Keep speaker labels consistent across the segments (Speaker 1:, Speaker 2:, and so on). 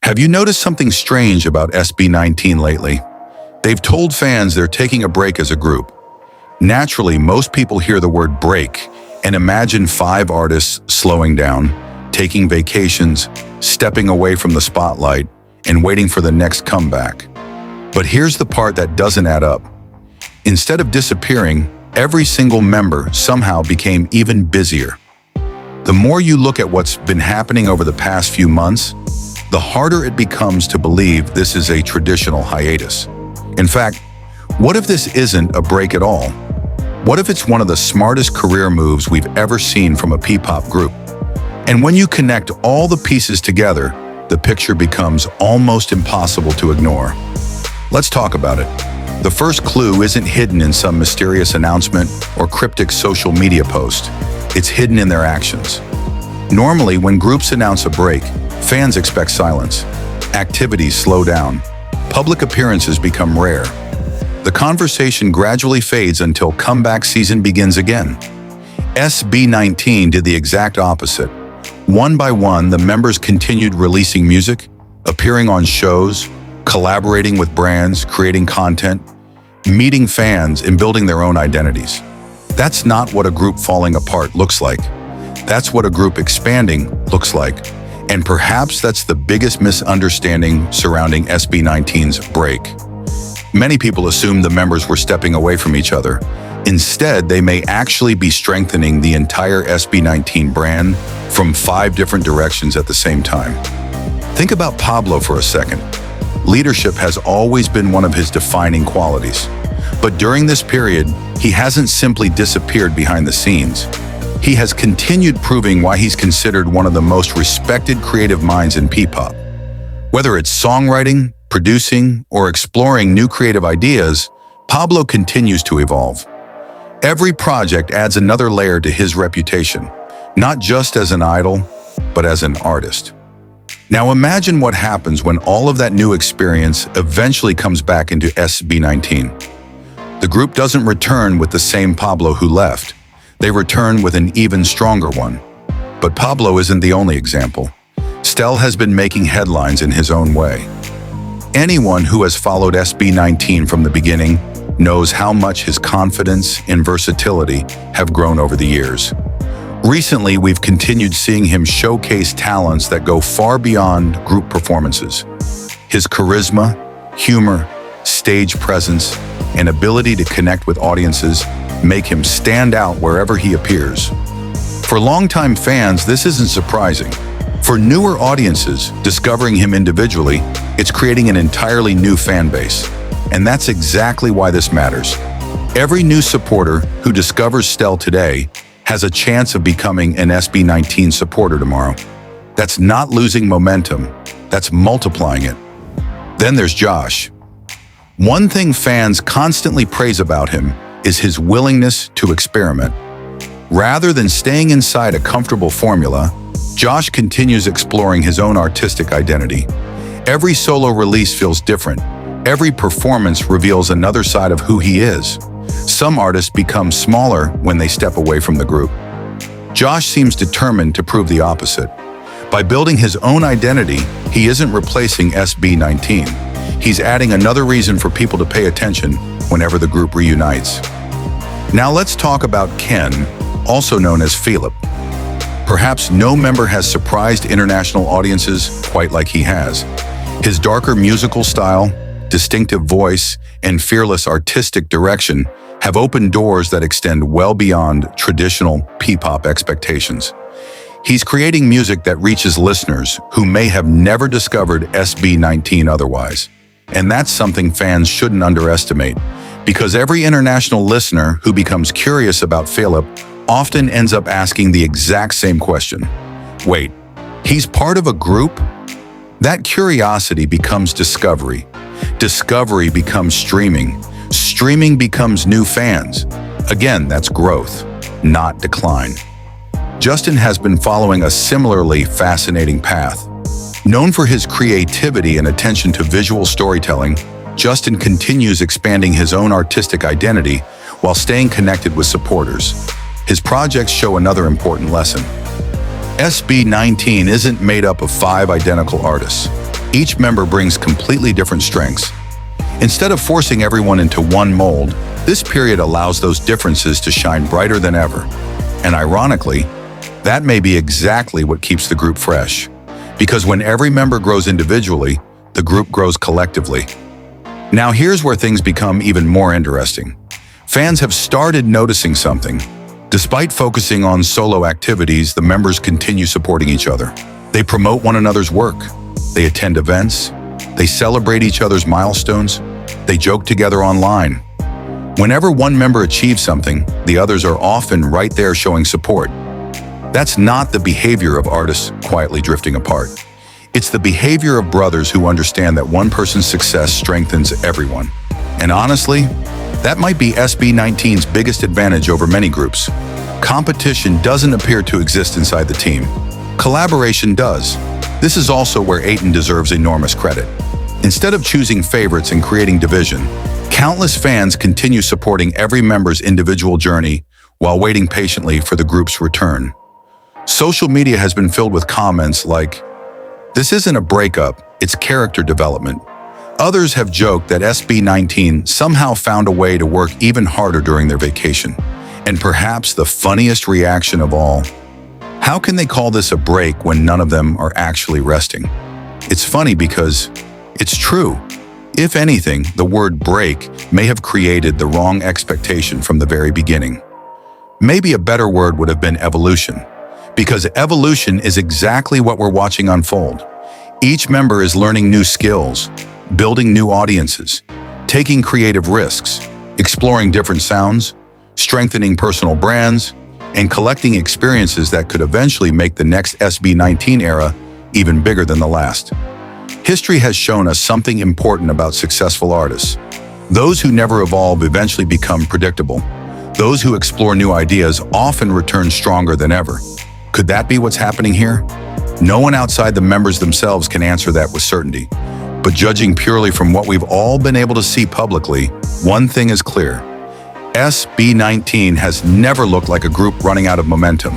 Speaker 1: Have you noticed something strange about SB19 lately? They've told fans they're taking a break as a group. Naturally, most people hear the word break and imagine 5 artists slowing down, taking vacations, stepping away from the spotlight, and waiting for the next comeback. But here's the part that doesn't add up. Instead of disappearing, every single member somehow became even busier. The more you look at what's been happening over the past few months, the harder it becomes to believe this is a traditional hiatus. In fact, what if this isn't a break at all? What if it's one of the smartest career moves we've ever seen from a Ppop group? And when you connect all the pieces together, the picture becomes almost impossible to ignore. Let's talk about it. The first clue isn't hidden in some mysterious announcement or cryptic social media post. It's hidden in their actions. Normally, when groups announce a break, fans expect silence. Activities slow down. Public appearances become rare. The conversation gradually fades until comeback season begins again. SB19 did the exact opposite. One by one, the members continued releasing music, appearing on shows, collaborating with brands, creating content, meeting fans, and building their own identities. That's not what a group falling apart looks like. That's what a group expanding looks like. And perhaps that's the biggest misunderstanding surrounding SB19's break. Many people assume the members were stepping away from each other. Instead, they may actually be strengthening the entire SB19 brand from 5 different directions at the same time. Think about Pablo for a second. Leadership has always been one of his defining qualities. But during this period, he hasn't simply disappeared behind the scenes. He has continued proving why he's considered one of the most respected creative minds in Ppop. Whether it's songwriting, producing, or exploring new creative ideas, Pablo continues to evolve. Every project adds another layer to his reputation, not just as an idol, but as an artist. Now imagine what happens when all of that new experience eventually comes back into SB19. The group doesn't return with the same Pablo who left. They return with an even stronger one. But Pablo isn't the only example. Stell has been making headlines in his own way. Anyone who has followed SB19 from the beginning knows how much his confidence and versatility have grown over the years. Recently, we've continued seeing him showcase talents that go far beyond group performances. His charisma, humor, stage presence, and ability to connect with audiences make him stand out wherever he appears. For longtime fans, this isn't surprising. For newer audiences, discovering him individually, it's creating an entirely new fan base. And that's exactly why this matters. Every new supporter who discovers Stell today has a chance of becoming an SB19 supporter tomorrow. That's not losing momentum, that's multiplying it. Then there's Josh. One thing fans constantly praise about him is his willingness to experiment. Rather than staying inside a comfortable formula, Josh continues exploring his own artistic identity. Every solo release feels different. Every performance reveals another side of who he is. Some artists become smaller when they step away from the group. Josh seems determined to prove the opposite. By building his own identity, he isn't replacing SB19. He's adding another reason for people to pay attention whenever the group reunites. Now let's talk about Ken, also known as Felip. Perhaps no member has surprised international audiences quite like he has. His darker musical style, distinctive voice, and fearless artistic direction have opened doors that extend well beyond traditional Ppop expectations. He's creating music that reaches listeners who may have never discovered SB19 otherwise. And that's something fans shouldn't underestimate, because every international listener who becomes curious about Felip often ends up asking the exact same question. Wait, he's part of a group? That curiosity becomes discovery. Discovery becomes streaming. Streaming becomes new fans. Again, that's growth, not decline. Justin has been following a similarly fascinating path. Known for his creativity and attention to visual storytelling, Justin continues expanding his own artistic identity while staying connected with supporters. His projects show another important lesson. SB19 isn't made up of 5 identical artists. Each member brings completely different strengths. Instead of forcing everyone into one mold, this period allows those differences to shine brighter than ever. And ironically, that may be exactly what keeps the group fresh. Because when every member grows individually, the group grows collectively. Now here's where things become even more interesting. Fans have started noticing something. Despite focusing on solo activities, the members continue supporting each other. They promote one another's work. They attend events. They celebrate each other's milestones. They joke together online. Whenever one member achieves something, the others are often right there showing support. That's not the behavior of artists quietly drifting apart. It's the behavior of brothers who understand that one person's success strengthens everyone. And honestly, that might be SB19's biggest advantage over many groups. Competition doesn't appear to exist inside the team. Collaboration does. This is also where Aiton deserves enormous credit. Instead of choosing favorites and creating division, countless fans continue supporting every member's individual journey while waiting patiently for the group's return. Social media has been filled with comments like, "This isn't a breakup, it's character development." Others have joked that SB19 somehow found a way to work even harder during their vacation. And perhaps the funniest reaction of all, how can they call this a break when none of them are actually resting? It's funny because it's true. If anything, the word break may have created the wrong expectation from the very beginning. Maybe a better word would have been evolution, because evolution is exactly what we're watching unfold. Each member is learning new skills, building new audiences, taking creative risks, exploring different sounds, strengthening personal brands, and collecting experiences that could eventually make the next SB19 era even bigger than the last. History has shown us something important about successful artists. Those who never evolve eventually become predictable. Those who explore new ideas often return stronger than ever. Could that be what's happening here? No one outside the members themselves can answer that with certainty. But judging purely from what we've all been able to see publicly, one thing is clear. SB19 has never looked like a group running out of momentum.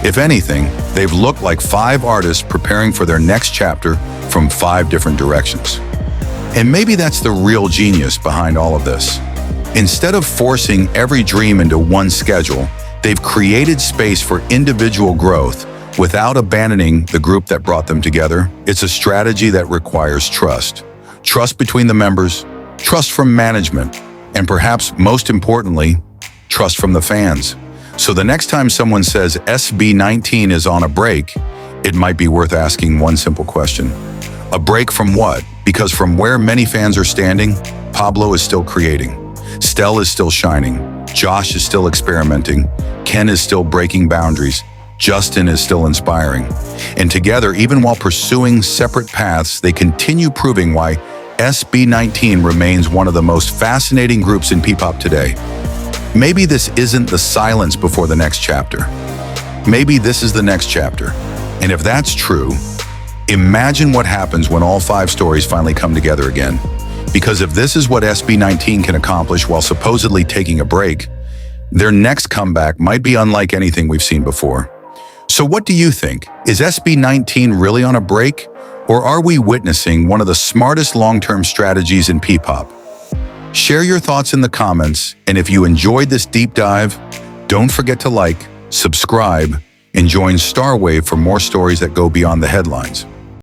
Speaker 1: If anything, they've looked like 5 artists preparing for their next chapter from 5 different directions. And maybe that's the real genius behind all of this. Instead of forcing every dream into one schedule, they've created space for individual growth without abandoning the group that brought them together. It's a strategy that requires trust. Trust between the members, trust from management, and perhaps most importantly, trust from the fans. So the next time someone says SB19 is on a break, it might be worth asking one simple question. A break from what? Because from where many fans are standing, Pablo is still creating. Stell is still shining. Josh is still experimenting. Ken is still breaking boundaries. Justin is still inspiring. And together, even while pursuing separate paths, they continue proving why SB19 remains one of the most fascinating groups in Ppop today. Maybe this isn't the silence before the next chapter. Maybe this is the next chapter. And if that's true, imagine what happens when all 5 stories finally come together again. Because if this is what SB19 can accomplish while supposedly taking a break, their next comeback might be unlike anything we've seen before. So what do you think? Is SB19 really on a break? Or are we witnessing one of the smartest long-term strategies in Ppop? Share your thoughts in the comments, and if you enjoyed this deep dive, don't forget to like, subscribe, and join StarWave for more stories that go beyond the headlines.